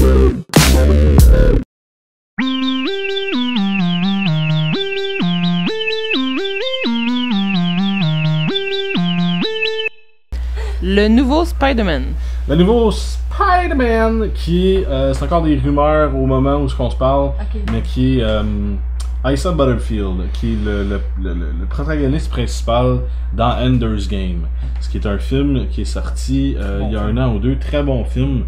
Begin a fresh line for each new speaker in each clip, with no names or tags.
Le nouveau Spider-Man.
Le nouveau Spider-Man qui c'est encore des rumeurs au moment où on se parle, mais qui est Asa Butterfield, qui est le protagoniste principal dans Ender's Game. Ce qui est un film qui est sorti il y a un an ou deux, très bon film.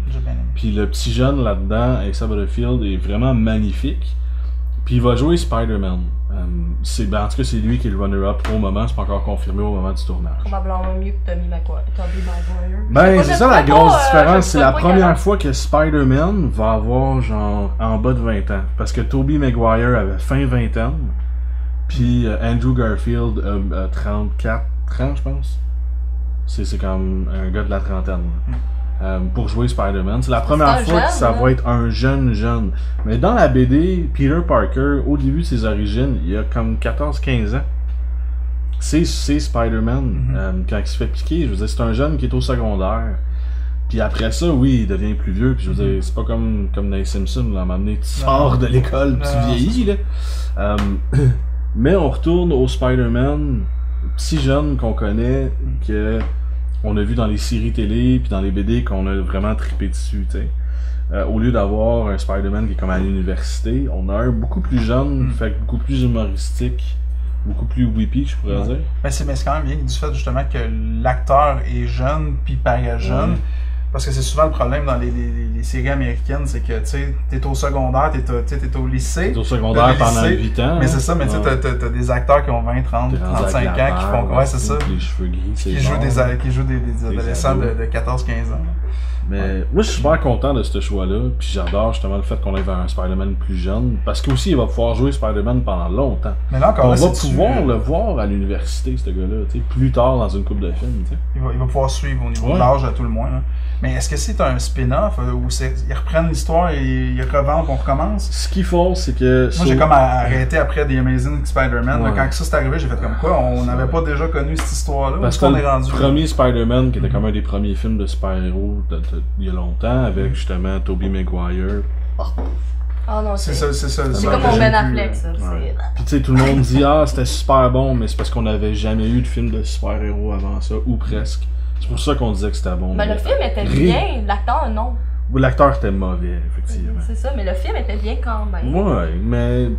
Puis le petit jeune là-dedans, Asa Butterfield, est vraiment magnifique. Puis il va jouer Spider-Man. En tout cas, c'est lui qui est le runner-up au moment, c'est pas encore confirmé au moment du tournage.
Probablement mieux que Tobey Maguire.
Ben, c'est ça la grosse différence. C'est la première fois que Spider-Man va avoir genre en bas de 20 ans. Parce que Tobey Maguire avait fin vingtaine. Puis Andrew Garfield a 34, 30 je pense. C'est comme un gars de la trentaine. Pour jouer Spider-Man. C'est la première fois que ça va être un jeune. Mais dans la BD, Peter Parker, au début de ses origines, il a comme 14-15 ans. C'est Spider-Man. Quand il se fait piquer, je veux dire, c'est un jeune qui est au secondaire. Puis après ça, oui, il devient plus vieux. Puis je veux dire, c'est pas comme dans les Simpsons, là, à un moment donné, tu sors de l'école, tu vieillis, là. Mais on retourne au Spider-Man, si jeune qu'on connaît, que on a vu dans les séries télé puis dans les BD qu'on a vraiment trippé dessus, tu sais. Au lieu d'avoir un Spider-Man qui est comme à l'université, on a un beaucoup plus jeune, fait beaucoup plus humoristique, beaucoup plus whippy, je pourrais dire.
Mais c'est quand même bien du fait justement que l'acteur est jeune puis paraît jeune. Parce que c'est souvent le problème dans les séries américaines, c'est que tu sais, t'es au secondaire, t'es au lycée. T'es
au secondaire pendant 8 ans.
Mais c'est ça, mais tu sais, t'as des acteurs qui ont 20, 30, 35 ans qui font. Ouais, c'est ça.
Les cheveux gris,
qui jouent des adolescents de 14-15 ans.
Mais moi, je suis super content de ce choix-là. Puis j'adore justement le fait qu'on ait vers un Spider-Man plus jeune. Parce qu'aussi, il va pouvoir jouer Spider-Man pendant longtemps.
Mais là, encore
on va pouvoir le voir à l'université, ce gars-là, plus tard dans une couple de films. T'sais.
Il va pouvoir suivre au niveau de l'âge à tout le moins. Hein. Mais est-ce que c'est un spin-off où ils reprennent l'histoire et ils revendent, on recommence?
Ce qu'ils font, c'est que...
Moi, j'ai comme arrêté après The Amazing Spider-Man. Ouais. Quand ça s'est arrivé, j'ai fait comme quoi? On n'avait pas déjà connu cette histoire-là.
Parce que le premier Spider-Man, qui était comme un des premiers films de super-héros il y a longtemps, avec justement Tobey Maguire.
Oh non,
c'est ça.
C'est comme mon Ben Affleck, ça.
Ouais. Puis tu sais, tout le monde dit « Ah, c'était super bon », mais c'est parce qu'on n'avait jamais eu de film de super-héros avant ça, ou presque. C'est pour ça qu'on disait que c'était bon.
Mais le film était bien, l'acteur non.
L'acteur était mauvais, effectivement.
C'est ça, mais le film était bien quand même.
Ouais, mais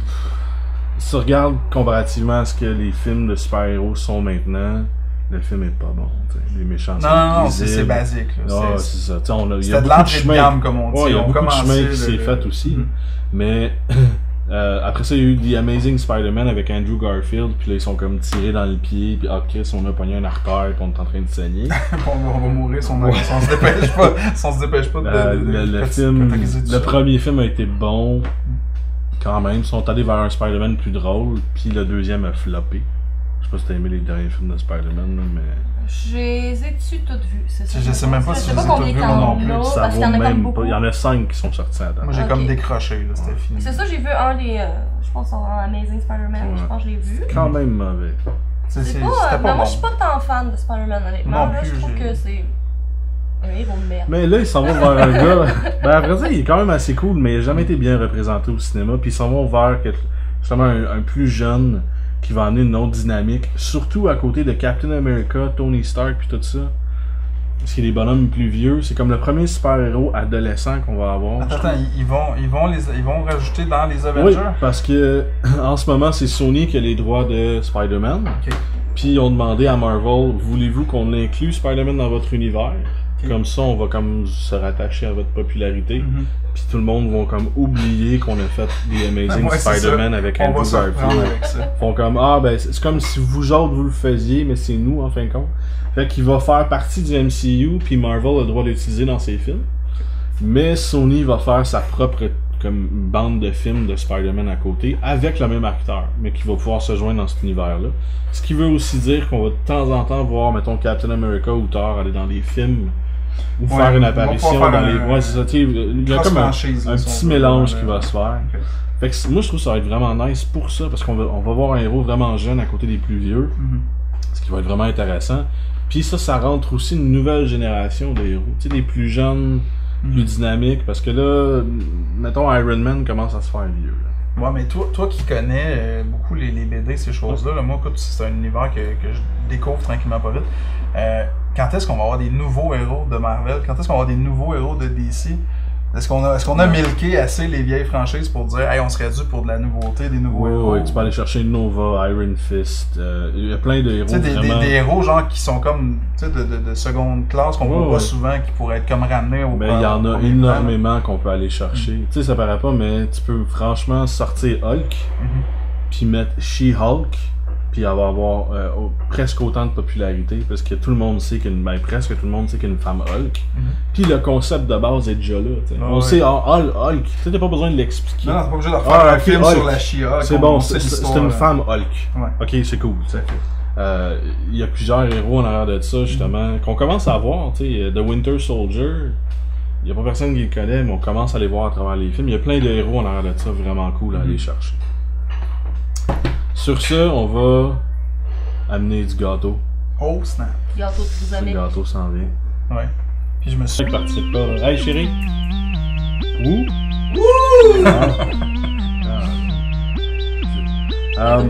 si tu regardes comparativement à ce que les films de super-héros sont maintenant, le film est pas bon. T'sais. Les méchants sont
non, c'est basique.
C'est ça.
C'était de l'entrée de gamme, comme on dit.
Il y a beaucoup de chemin qui s'est fait aussi. Mais après ça, il y a eu The Amazing Spider-Man avec Andrew Garfield, puis là, ils sont comme tirés dans le pied, puis Chris, on a pogné un artère, puis on est en train de saigner.
on va mourir si on se dépêche pas. Si on se dépêche pas
le premier film a été bon, quand même. Ils sont allés vers un Spider-Man plus drôle, puis le deuxième a floppé. Je sais pas si t'as aimé les derniers films de Spider-Man, mais...
Je les ai-tu toutes vues, c'est ça?
Je sais même pas si je les ai toutes vues, moi non plus.
Ça vaut même pas. Il y en a 5 qui sont sortis à date.
Moi, j'ai comme décroché, là, c'était fini.
C'est ça, j'ai vu un des... je pense en Amazing Spider-Man, je pense que je l'ai vu.
C'est quand même mauvais.
C'était pas bon. Moi, je suis pas tant fan de Spider-Man, honnêtement. Là, je trouve que c'est... un héros de merde.
Mais là, ils s'en vont vers un gars... Ben, à vrai dire, il est quand même assez cool, mais il n'a jamais été bien représenté au cinéma. Puis ils s'en vont vers justement un plus jeune... qui va amener une autre dynamique, surtout à côté de Captain America, Tony Stark puis tout ça. Parce qu'il y a des bonhommes plus vieux, c'est comme le premier super-héros adolescent qu'on va avoir.
Attends, ils vont rajouter dans les Avengers?
Oui, parce que en ce moment, c'est Sony qui a les droits de Spider-Man.
Okay.
Puis ils ont demandé à Marvel, voulez-vous qu'on inclue Spider-Man dans votre univers? Okay. Comme ça, on va comme se rattacher à votre popularité. Puis tout le monde va comme oublier qu'on a fait The Amazing Spider-Man avec Andrew Garfield. Ils font comme, ben c'est comme si vous autres vous le faisiez, mais c'est nous en fin de compte. Fait qu'il va faire partie du MCU, puis Marvel a le droit de l'utiliser dans ses films. Mais Sony va faire sa propre comme bande de films de Spider-Man à côté, avec le même acteur, mais qui va pouvoir se joindre dans cet univers-là. Ce qui veut aussi dire qu'on va de temps en temps voir, mettons, Captain America ou Thor aller dans des films ou faire une apparition dans les... Ouais, c'est ça, tu sais, il y a comme un petit mélange qui va se faire. Okay. Fait que moi, je trouve que ça va être vraiment nice pour ça, parce qu'on va voir un héros vraiment jeune à côté des plus vieux, ce qui va être vraiment intéressant. Puis ça rentre aussi une nouvelle génération de héros. Tu sais, les plus jeunes plus dynamique, parce que là, mettons, Iron Man commence à se faire vieux. Là.
Ouais, mais toi qui connais beaucoup les BD, ces choses-là, là, moi, écoute, c'est un univers que je découvre tranquillement pas vite. Quand est-ce qu'on va avoir des nouveaux héros de Marvel? Quand est-ce qu'on va avoir des nouveaux héros de DC? Est-ce qu'on a milqué assez les vieilles franchises pour dire hey, on serait dû pour de la nouveauté, des nouveaux héros?
Oui, tu peux aller chercher Nova, Iron Fist, il y a plein de héros vraiment...
des héros genre qui sont comme de seconde classe qu'on voit pas souvent, qui pourraient être comme ramenés au...
Mais il y en a énormément qu'on peut aller chercher. Tu sais, ça paraît pas, mais tu peux franchement sortir Hulk, puis mettre She-Hulk, puis elle va avoir presque autant de popularité, parce que tout le monde sait presque tout le monde sait qu'il y a une femme Hulk. Puis le concept de base est déjà là. On sait, Hulk, tu n'as pas besoin de l'expliquer.
Non, t'as pas obligé de refaire un film sur la She-Hulk.
C'est bon, c'est une femme Hulk.
Ouais.
Ok, c'est cool. Il y a plusieurs héros en arrière de ça, justement, qu'on commence à voir. The Winter Soldier, il n'y a pas personne qui le connaît, mais on commence à les voir à travers les films. Il y a plein de héros en arrière de ça, vraiment cool à aller chercher. Sur ce, on va amener du gâteau.
Oh snap!
Gâteau de vous amis.
Le gâteau s'en vient.
Ouais. Puis je me suis...
participe pas. Hey chérie! Ouh!
Wouh!
Ah.